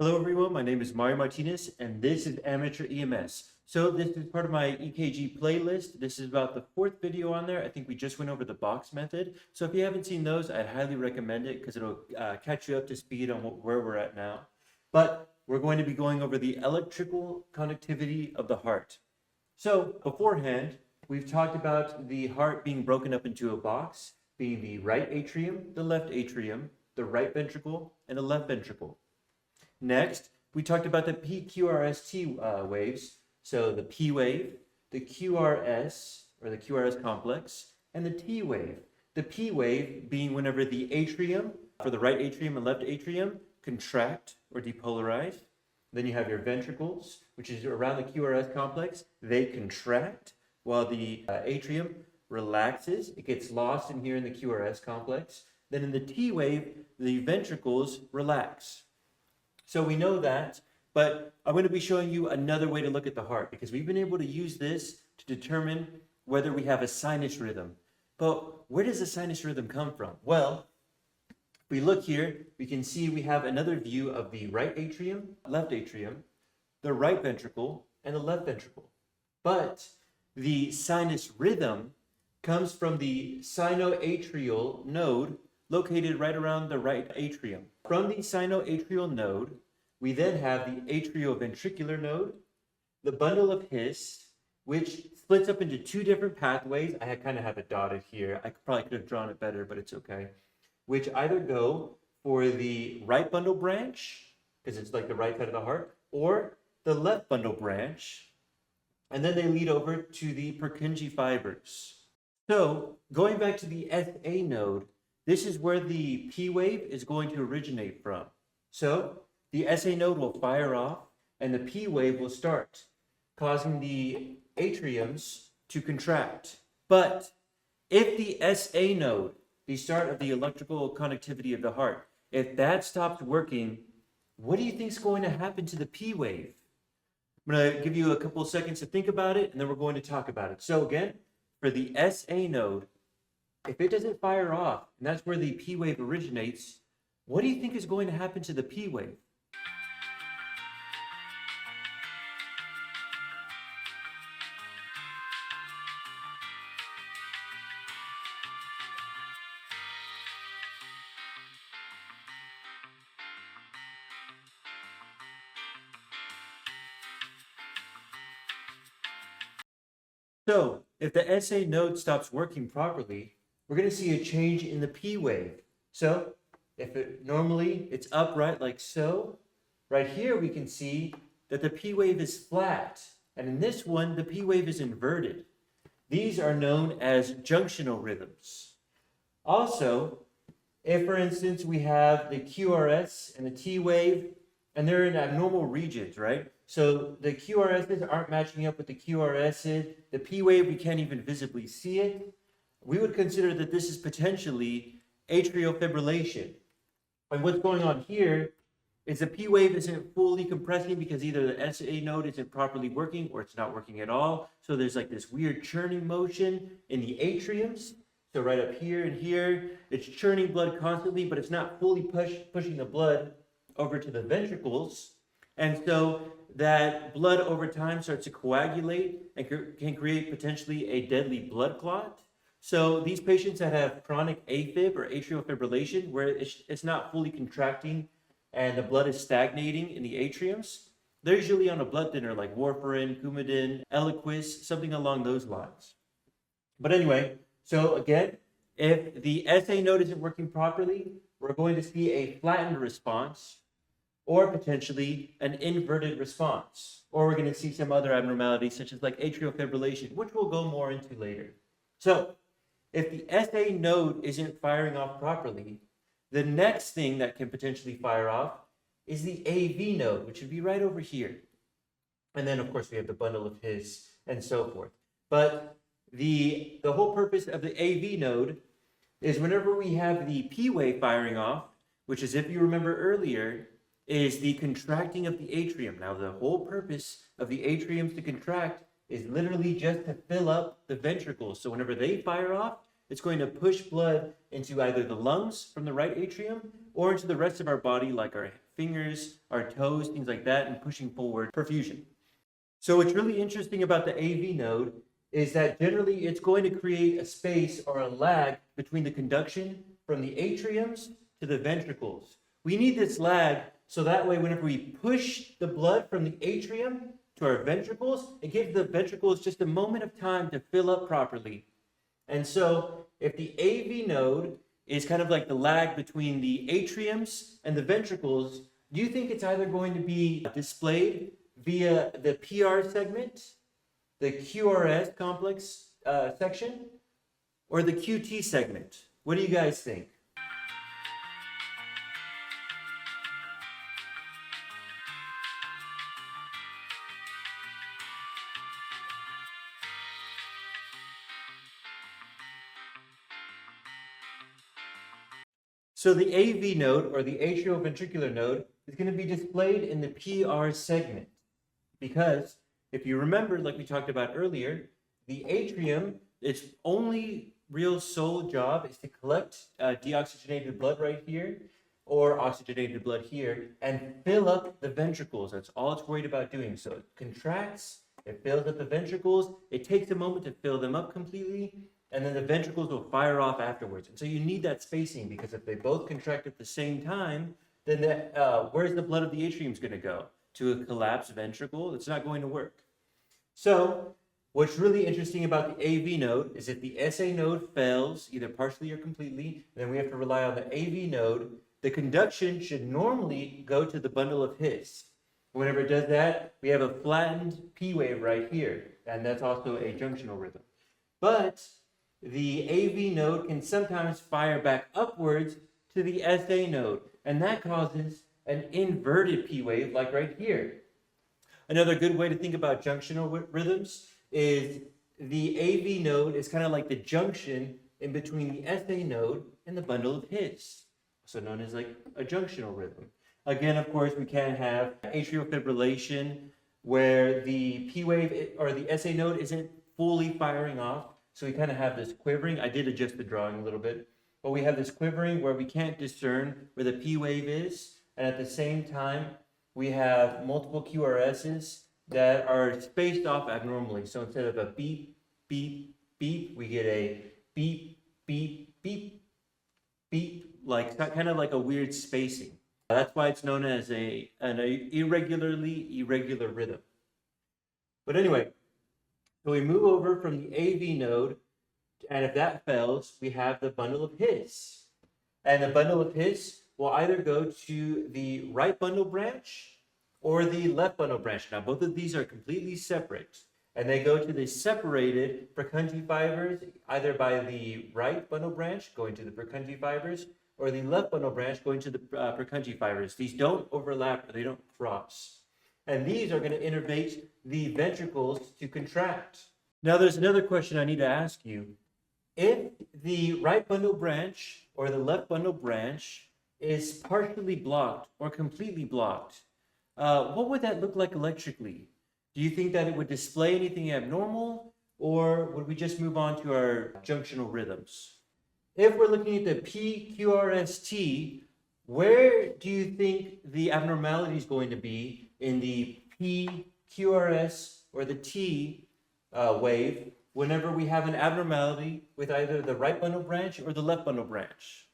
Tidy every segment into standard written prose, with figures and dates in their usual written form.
Hello everyone, my name is Mario Martinez and this is Amateur EMS. So this is part of my EKG playlist. This is about the fourth video on there. I think we just went over the box method. So if you haven't seen those, I'd highly recommend it because it'll catch you up to speed on where we're at now. But we're going to be going over the electrical conductivity of the heart. So beforehand, we've talked about the heart being broken up into a box, being the right atrium, the left atrium, the right ventricle, and the left ventricle. Next, we talked about the PQRST waves. So the P wave, the QRS, or the QRS complex, and the T wave. The P wave being whenever the atrium, for the right atrium and left atrium, contract or depolarize. Then you have your ventricles, which is around the QRS complex. They contract while the atrium relaxes. It gets lost in here in the QRS complex. Then in the T wave, the ventricles relax. So we know that, but I'm going to be showing you another way to look at the heart because we've been able to use this to determine whether we have a sinus rhythm. But where does the sinus rhythm come from? Well, if we look here, we can see we have another view of the right atrium, left atrium, the right ventricle, and the left ventricle. But the sinus rhythm comes from the sinoatrial node located right around the right atrium. From the sinoatrial node, we then have the idioventricular node, the bundle of His, which splits up into two different pathways. I kind of have it dotted here. I probably could have drawn it better, but it's okay. Which either go for the right bundle branch, because it's like the right side of the heart, or the left bundle branch, and then they lead over to the Purkinje fibers. So going back to the SA node, this is where the P wave is going to originate from. So the SA node will fire off and the P wave will start, causing the atriums to contract. But if the SA node, the start of the electrical conductivity of the heart, if that stops working, what do you think is going to happen to the P wave? I'm going to give you a couple of seconds to think about it and then we're going to talk about it. So again, for the SA node, if it doesn't fire off, and that's where the P wave originates, what do you think is going to happen to the P wave? So if the SA node stops working properly, we're going to see a change in the P wave. So if it normally it's upright like so, right here we can see that the P wave is flat. And in this one, the P wave is inverted. These are known as junctional rhythms. Also, if for instance we have the QRS and the T wave, and they're in abnormal regions, right? So the QRSs aren't matching up with the QRSs. The P wave, we can't even visibly see it. We would consider that this is potentially atrial fibrillation. And what's going on here is the P wave isn't fully compressing because either the SA node isn't properly working or it's not working at all. So there's like this weird churning motion in the atriums. So right up here and here, it's churning blood constantly, but it's not fully pushing the blood over to the ventricles. And so that blood over time starts to coagulate and can create potentially a deadly blood clot. So these patients that have chronic Afib or atrial fibrillation, where it's not fully contracting and the blood is stagnating in the atriums, they're usually on a blood thinner like warfarin, Coumadin, Eliquis, something along those lines. But anyway, so again, if the SA node isn't working properly, we're going to see a flattened response or potentially an inverted response. Or we're going to see some other abnormalities such as like atrial fibrillation, which we'll go more into later. So if the SA node isn't firing off properly, the next thing that can potentially fire off is the AV node, which would be right over here. And then, of course, we have the bundle of His and so forth. But the whole purpose of the AV node is whenever we have the P wave firing off, which is, if you remember earlier, is the contracting of the atrium. Now, the whole purpose of the atriums to contract is literally just to fill up the ventricles. So whenever they fire off, it's going to push blood into either the lungs from the right atrium or into the rest of our body, like our fingers, our toes, things like that, and pushing forward perfusion. So what's really interesting about the AV node is that generally it's going to create a space or a lag between the conduction from the atriums to the ventricles. We need this lag so that way whenever we push the blood from the atrium to our ventricles, it gives the ventricles just a moment of time to fill up properly. And so if the AV node is kind of like the lag between the atriums and the ventricles, do you think it's either going to be displayed via the PR segment, the QRS complex section, or the QT segment? What do you guys think? So the AV node, or the atrioventricular node, is going to be displayed in the PR segment. Because if you remember, like we talked about earlier, the atrium, its only real sole job is to collect deoxygenated blood right here, or oxygenated blood here, and fill up the ventricles. That's all it's worried about doing. So it contracts, it fills up the ventricles, it takes a moment to fill them up completely, and then the ventricles will fire off afterwards. And so you need that spacing, because if they both contract at the same time, then where's the blood of the atrium going to go? To a collapsed ventricle? It's not going to work. So what's really interesting about the AV node is if the SA node fails, either partially or completely, then we have to rely on the AV node. The conduction should normally go to the bundle of His. Whenever it does that, we have a flattened P wave right here, and that's also a junctional rhythm. But the AV node can sometimes fire back upwards to the SA node, and that causes an inverted P wave, like right here. Another good way to think about junctional rhythms is the AV node is kind of like the junction in between the SA node and the bundle of His, also known as like a junctional rhythm. Again, of course, we can have atrial fibrillation where the P wave or the SA node isn't fully firing off. So we kind of have this quivering. I did adjust the drawing a little bit, but we have this quivering where we can't discern where the P wave is. And at the same time, we have multiple QRSs that are spaced off abnormally. So instead of a beep, beep, beep, we get a beep, beep, beep, beep, like kind of like a weird spacing. That's why it's known as an irregularly irregular rhythm. But anyway, so we move over from the AV node, and if that fails, we have the bundle of His. And the bundle of His will either go to the right bundle branch or the left bundle branch. Now, both of these are completely separate, and they go to the separated Purkinje fibers, either by the right bundle branch going to the Purkinje fibers, or the left bundle branch going to the Purkinje fibers. These don't overlap, or they don't cross. And these are going to innervate the ventricles to contract. Now, there's another question I need to ask you. If the right bundle branch or the left bundle branch is partially blocked or completely blocked, what would that look like electrically? Do you think that it would display anything abnormal, or would we just move on to our junctional rhythms? If we're looking at the PQRST, where do you think the abnormality is going to be in the PQRS or the T wave whenever we have an abnormality with either the right bundle branch or the left bundle branch?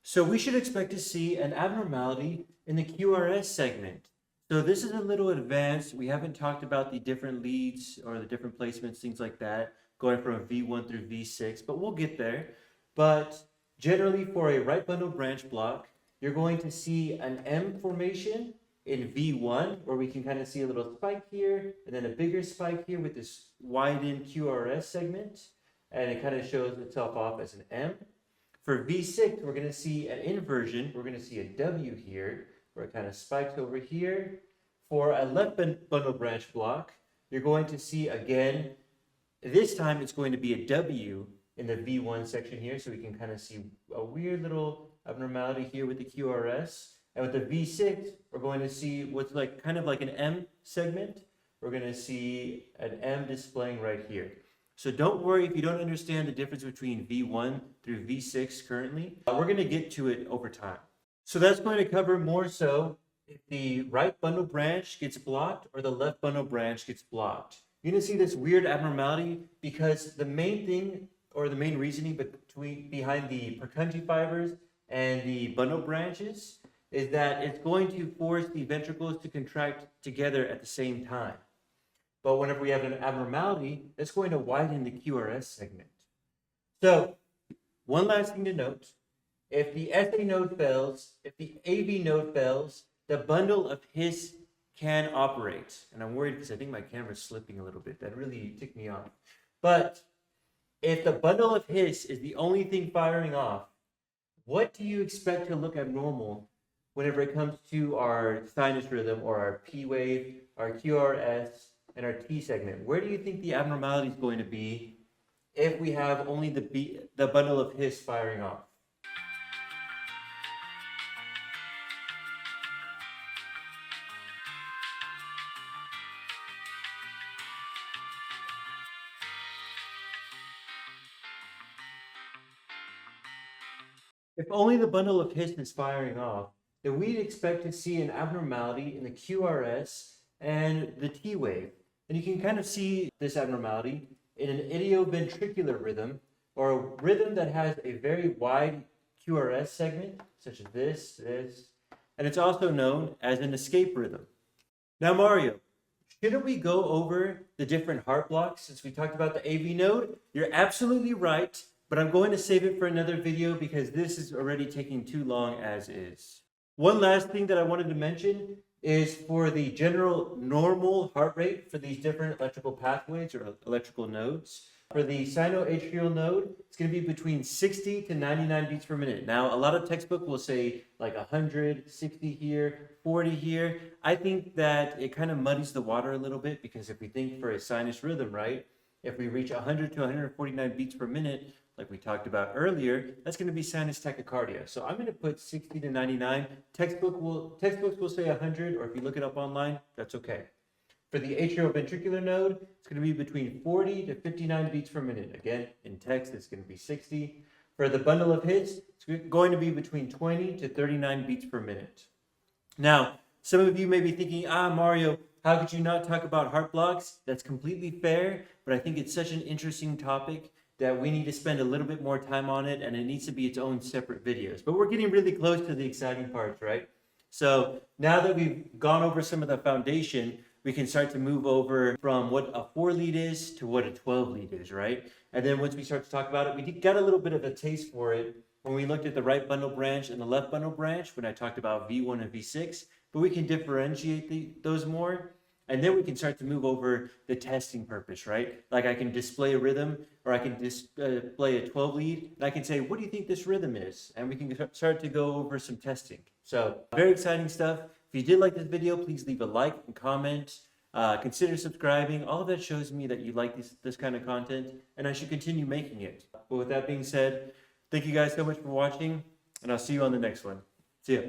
So we should expect to see an abnormality in the QRS segment. So this is a little advanced. We haven't talked about the different leads or the different placements, things like that, going from V1 through V6, but we'll get there. But generally for a right bundle branch block, you're going to see an M formation in V1, where we can kind of see a little spike here, and then a bigger spike here with this widened QRS segment, and it kind of shows itself off as an M. For V6, we're going to see an inversion. We're going to see a W here, where it kind of spikes over here. For a left bundle branch block, you're going to see again, this time it's going to be a W in the V1 section here, so we can kind of see a weird little abnormality here with the QRS. And with the V6, we're going to see what's like kind of like an M segment. We're going to see an M displaying right here. So don't worry if you don't understand the difference between V1 through V6 currently. We're going to get to it over time. So that's going to cover more so if the right bundle branch gets blocked or the left bundle branch gets blocked. You're going to see this weird abnormality because the main thing or the main reasoning behind the Purkinje fibers and the bundle branches is that it's going to force the ventricles to contract together at the same time. But whenever we have an abnormality, it's going to widen the QRS segment. So one last thing to note, if the SA node fails, if the AV node fails, the bundle of His can operate. And I'm worried because I think my camera's slipping a little bit. That really ticked me off. But if the bundle of His is the only thing firing off, what do you expect to look abnormal whenever it comes to our sinus rhythm or our P wave, our QRS, and our T segment? Where do you think the abnormality is going to be if we have only the bundle of His firing off? If only the bundle of His is firing off, then we'd expect to see an abnormality in the QRS and the T wave. And you can kind of see this abnormality in an idioventricular rhythm, or a rhythm that has a very wide QRS segment, such as this, and it's also known as an escape rhythm. Now, Mario, shouldn't we go over the different heart blocks since we talked about the AV node? You're absolutely right, but I'm going to save it for another video because this is already taking too long as is. One last thing that I wanted to mention is for the general normal heart rate for these different electrical pathways or electrical nodes. For the sinoatrial node, it's going to be between 60 to 99 beats per minute. Now, a lot of textbook will say like 100, 60 here, 40 here. I think that it kind of muddies the water a little bit because if we think for a sinus rhythm, right, if we reach 100 to 149 beats per minute, like we talked about earlier, that's going to be sinus tachycardia. So I'm going to put 60 to 99. Textbooks will say 100, or if you look it up online, that's okay. For the atrioventricular node, it's going to be between 40 to 59 beats per minute. Again, in text, it's going to be 60. For the bundle of His, it's going to be between 20 to 39 beats per minute. Now, some of you may be thinking, Mario, how could you not talk about heart blocks? That's completely fair, but I think it's such an interesting topic that we need to spend a little bit more time on it, and it needs to be its own separate videos. But we're getting really close to the exciting parts, right? So now that we've gone over some of the foundation, we can start to move over from what a 4 lead is to what a 12 lead is, right? And then once we start to talk about it, we got a little bit of a taste for it when we looked at the right bundle branch and the left bundle branch when I talked about V1 and V6, but we can differentiate those more. And then we can start to move over the testing purpose, right? Like I can display a rhythm, or I can display a 12 lead, and I can say, what do you think this rhythm is? And we can start to go over some testing. So very exciting stuff. If you did like this video, please leave a like and comment. Consider subscribing. All of that shows me that you like this kind of content, and I should continue making it. But with that being said, thank you guys so much for watching, and I'll see you on the next one. See ya.